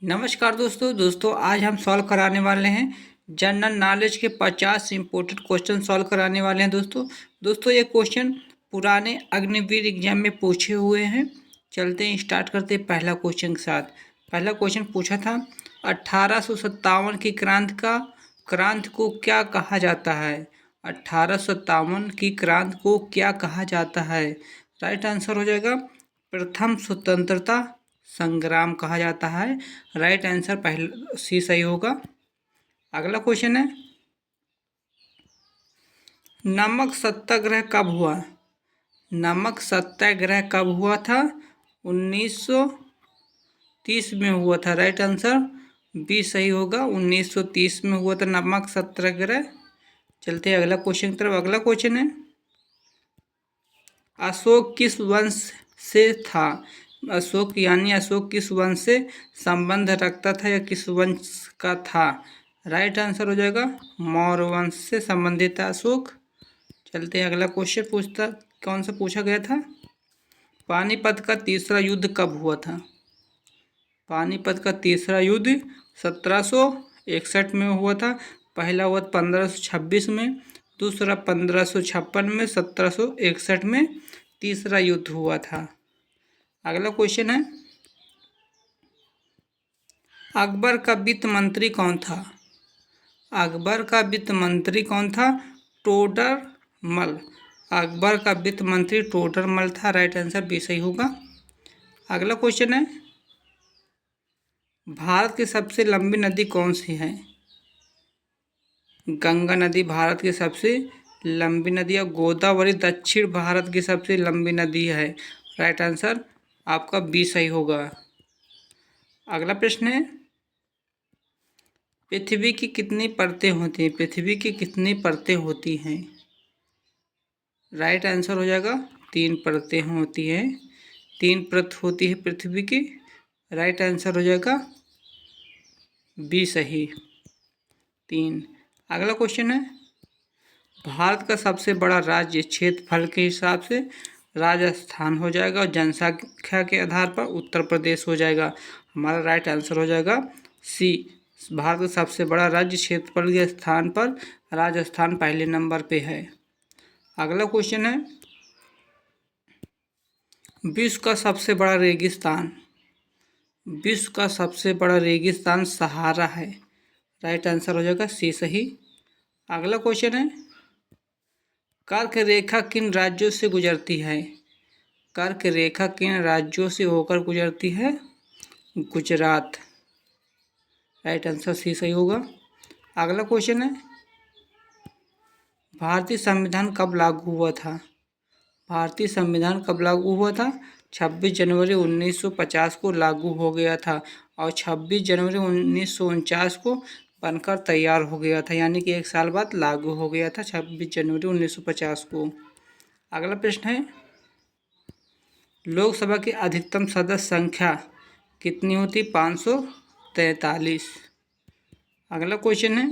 नमस्कार दोस्तों आज हम सॉल्व कराने वाले हैं जनरल नॉलेज के 50 इम्पोर्टेंट क्वेश्चन सॉल्व कराने वाले हैं दोस्तों ये क्वेश्चन पुराने अग्निवीर एग्जाम में पूछे हुए हैं। चलते हैं, स्टार्ट करते हैं पहला क्वेश्चन के साथ। पहला क्वेश्चन पूछा था 1857 की क्रांति को क्या कहा जाता है। 1857 की क्रांति को क्या कहा जाता है। राइट आंसर हो जाएगा प्रथम स्वतंत्रता संग्राम कहा जाता है। राइट आंसर पहला सी सही होगा। अगला क्वेश्चन है नमक सत्याग्रह कब हुआ। नमक सत्याग्रह कब हुआ था। 1930 में हुआ था। राइट आंसर बी सही होगा। 1930 में हुआ था नमक सत्याग्रह। चलते हैं अगला क्वेश्चन की तरफ। अगला क्वेश्चन है अशोक किस वंश से था। अशोक किस वंश से संबंध रखता था या किस वंश का था। राइट आंसर हो जाएगा मौर्य वंश से संबंधित था अशोक। चलते हैं अगला क्वेश्चन कौन सा पूछा गया था। पानीपत का तीसरा युद्ध कब हुआ था। पानीपत का तीसरा युद्ध 1761 में हुआ था। पहला हुआ 1526 में, दूसरा 1556 में, 1761 में तीसरा युद्ध हुआ था। अगला क्वेश्चन है अकबर का वित्त मंत्री कौन था। अकबर का वित्त मंत्री कौन था। टोडरमल। अकबर का वित्त मंत्री टोडरमल था। राइट आंसर बी सही होगा। अगला क्वेश्चन है भारत की सबसे लंबी नदी कौन सी है। गंगा नदी भारत की सबसे लंबी नदी है। गोदावरी दक्षिण भारत की सबसे लंबी नदी है। राइट आंसर आपका बी सही होगा। अगला प्रश्न है पृथ्वी की कितनी परतें होती हैं। पृथ्वी की कितनी परतें होती हैं। राइट आंसर हो जाएगा 3 परतें होती हैं। 3 परत होती है पृथ्वी की। राइट आंसर हो जाएगा बी सही 3। अगला क्वेश्चन है भारत का सबसे बड़ा राज्य क्षेत्रफल के हिसाब से राजस्थान हो जाएगा और जनसंख्या के आधार पर उत्तर प्रदेश हो जाएगा। हमारा राइट आंसर हो जाएगा सी। भारत का सबसे बड़ा राज्य क्षेत्रफल के स्थान पर राजस्थान पहले नंबर पे है। अगला क्वेश्चन है विश्व का सबसे बड़ा रेगिस्तान। विश्व का सबसे बड़ा रेगिस्तान सहारा है। राइट आंसर हो जाएगा सी सही। अगला क्वेश्चन है कर्क रेखा किन राज्यों से गुजरती है। कर्क रेखा किन राज्यों से होकर गुजरती है। गुजरात। राइट आंसर सी सही होगा। अगला क्वेश्चन है भारतीय संविधान कब लागू हुआ था। भारतीय संविधान कब लागू हुआ था। 26 जनवरी 1950 को लागू हो गया था और 26 जनवरी 1949 को बनकर तैयार हो गया था, यानी कि 1 साल बाद लागू हो गया था 26 जनवरी 1950 को। अगला प्रश्न है लोकसभा की अधिकतम सदस्य संख्या कितनी होती। 543। अगला क्वेश्चन है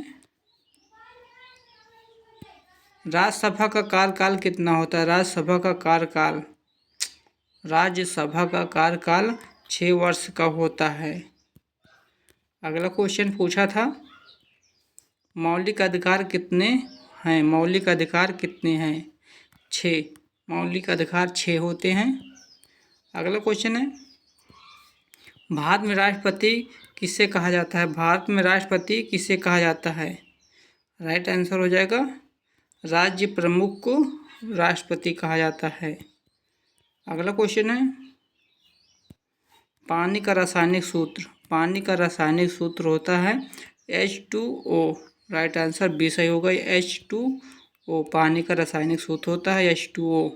राज्यसभा का कार्यकाल कितना होता है। राज्यसभा का कार्यकाल 6 वर्ष का होता है। अगला क्वेश्चन पूछा था मौलिक अधिकार कितने हैं। मौलिक अधिकार कितने हैं। 6 मौलिक अधिकार 6 होते हैं। अगला क्वेश्चन है भारत में राष्ट्रपति किसे कहा जाता है। भारत में राष्ट्रपति किसे कहा जाता है। राइट आंसर हो जाएगा राज्य प्रमुख को राष्ट्रपति कहा जाता है। अगला क्वेश्चन है पानी का रासायनिक सूत्र। पानी का रासायनिक सूत्र होता है H2O। राइट आंसर बी सही होगा। H2O पानी का रासायनिक सूत्र होता है H2O।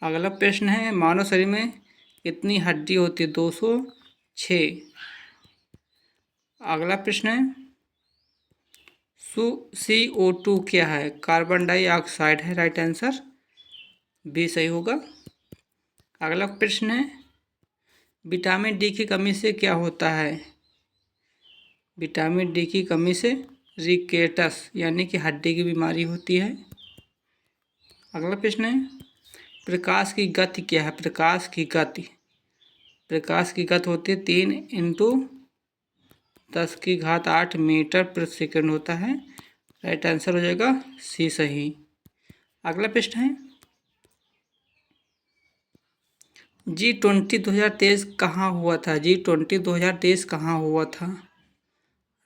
अगला प्रश्न है मानव शरीर में कितनी हड्डी होती है। 206। अगला प्रश्न है CO2 क्या है। कार्बन डाइऑक्साइड है। राइट आंसर बी सही होगा। अगला प्रश्न है विटामिन डी की कमी से क्या होता है। विटामिन डी की कमी से रिकेटस यानी कि हड्डी की बीमारी होती है। अगला प्रश्न है प्रकाश की गति क्या है। प्रकाश की गति होती है 3 × 10⁸ मीटर प्रति सेकंड होता है। राइट आंसर हो जाएगा सी सही। अगला प्रश्न है G20 2023 कहाँ हुआ था। G20 2023 कहाँ हुआ था।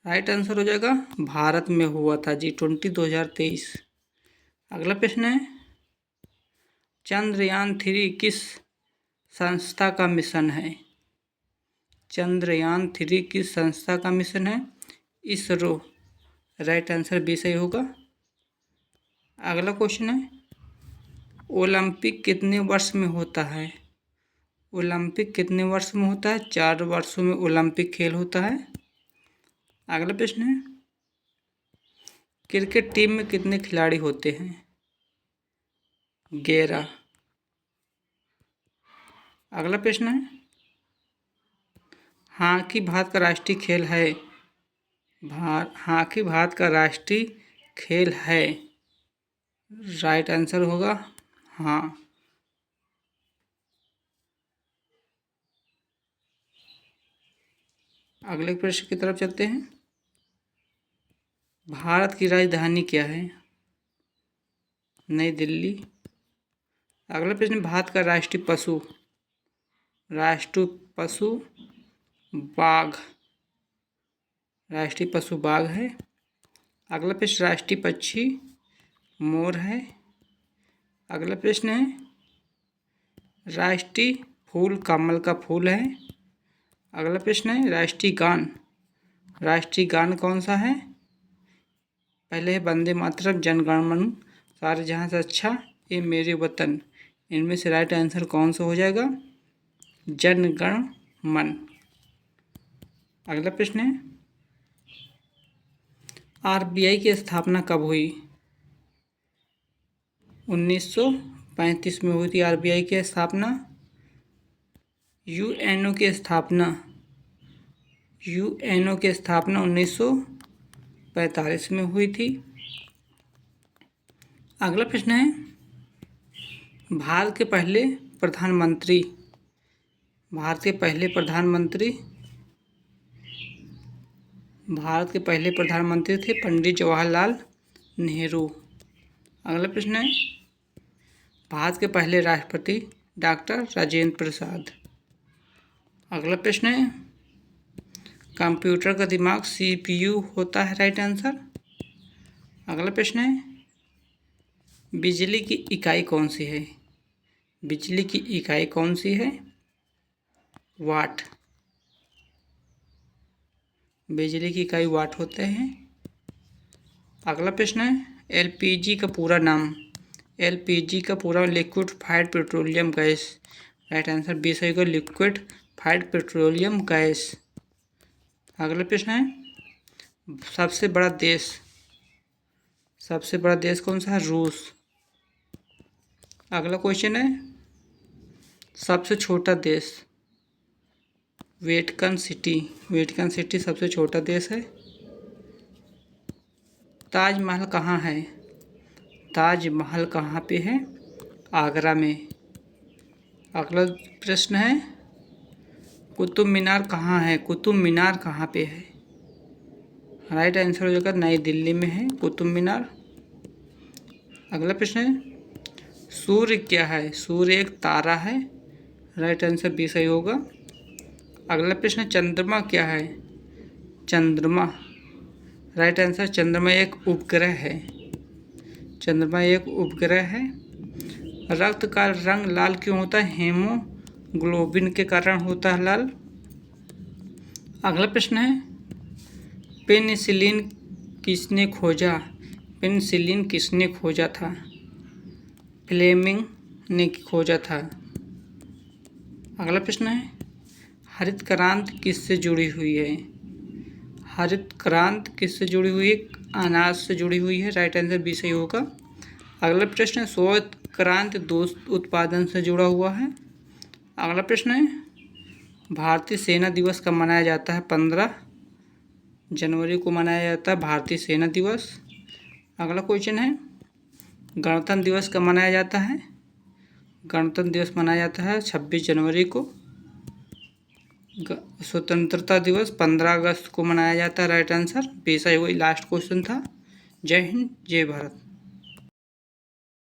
राइट आंसर हो जाएगा भारत में हुआ था G20 2023। अगला प्रश्न है चंद्रयान-3 किस संस्था का मिशन है। चंद्रयान-3 किस संस्था का मिशन है। इसरो। राइट आंसर बी सही होगा। अगला क्वेश्चन है ओलंपिक कितने वर्ष में होता है। ओलंपिक कितने वर्ष में होता है। 4 वर्षों में ओलंपिक खेल होता है। अगला प्रश्न है क्रिकेट टीम में कितने खिलाड़ी होते हैं। 11। अगला प्रश्न है हॉकी भारत का राष्ट्रीय खेल है। हॉकी भारत का राष्ट्रीय खेल है। राइट आंसर होगा हाँ। अगले प्रश्न की तरफ चलते हैं भारत की राजधानी क्या है। नई दिल्ली। अगला प्रश्न भारत का राष्ट्रीय पशु। राष्ट्रीय पशु बाघ। राष्ट्रीय पशु बाघ है। अगला प्रश्न राष्ट्रीय पक्षी मोर है। अगला प्रश्न है राष्ट्रीय फूल कमल का फूल है। अगला प्रश्न है राष्ट्रीय गान। राष्ट्रीय गान कौन सा है। पहले है वंदे मातरम, जनगण मन, सारे जहां से अच्छा, ये मेरे वतन। इनमें से राइट आंसर कौन सा हो जाएगा। जनगण मन। अगला प्रश्न है आरबीआई की स्थापना कब हुई। 1935 में हुई थी आरबीआई की स्थापना। यूएनओ की स्थापना 1945 में हुई थी। अगला प्रश्न है भारत के पहले प्रधानमंत्री। भारत के पहले प्रधानमंत्री थे पंडित जवाहरलाल नेहरू। अगला प्रश्न है भारत के पहले राष्ट्रपति डॉक्टर राजेंद्र प्रसाद। अगला प्रश्न है कंप्यूटर का दिमाग सीपीयू होता है। Right answer. अगला प्रश्न है बिजली की इकाई कौन सी है। बिजली की इकाई कौन सी है। वाट। बिजली की इकाई वाट होते हैं। अगला प्रश्न है एलपीजी का पूरा नाम। एलपीजी का पूरा liquefied petroleum gas. Right answer B सही होगा लिक्विफाइड पेट्रोलियम गैस। अगला प्रश्न है सबसे बड़ा देश कौन सा है। रूस। अगला क्वेश्चन है सबसे छोटा देश। वेटिकन सिटी सबसे छोटा देश है। ताजमहल कहाँ है। ताजमहल कहाँ पे है। आगरा में। अगला प्रश्न है कुतुब मीनार कहाँ है। कुतुब मीनार कहाँ पे है। राइट आंसर हो जाएगा नई दिल्ली में है कुतुब मीनार। अगला प्रश्न है सूर्य क्या है। सूर्य एक तारा है। राइट आंसर बी सही होगा। अगला प्रश्न चंद्रमा क्या है। चंद्रमा। राइट आंसर चंद्रमा एक उपग्रह है। चंद्रमा एक उपग्रह है। रक्त का रंग लाल क्यों होता है। हीमोग्लोबिन के कारण होता है लाल। अगला प्रश्न है पेनिसिलिन किसने खोजा। पेनिसिलिन किसने खोजा था। फ्लेमिंग ने खोजा था। अगला प्रश्न है हरित क्रांति किससे जुड़ी हुई है। हरित क्रांति किससे जुड़ी हुई है। अनाज से जुड़ी हुई है। राइट आंसर बी सही होगा। अगला प्रश्न है श्वेत क्रांति दूध उत्पादन से जुड़ा हुआ है। अगला प्रश्न है भारतीय सेना दिवस कब मनाया जाता है। 15 जनवरी को मनाया जाता है भारतीय सेना दिवस। अगला क्वेश्चन है गणतंत्र दिवस कब मनाया जाता है। गणतंत्र दिवस मनाया जाता है 26 जनवरी को। स्वतंत्रता दिवस 15 अगस्त को मनाया जाता है। राइट आंसर बी सही वही लास्ट क्वेश्चन था। जय हिंद जय भारत।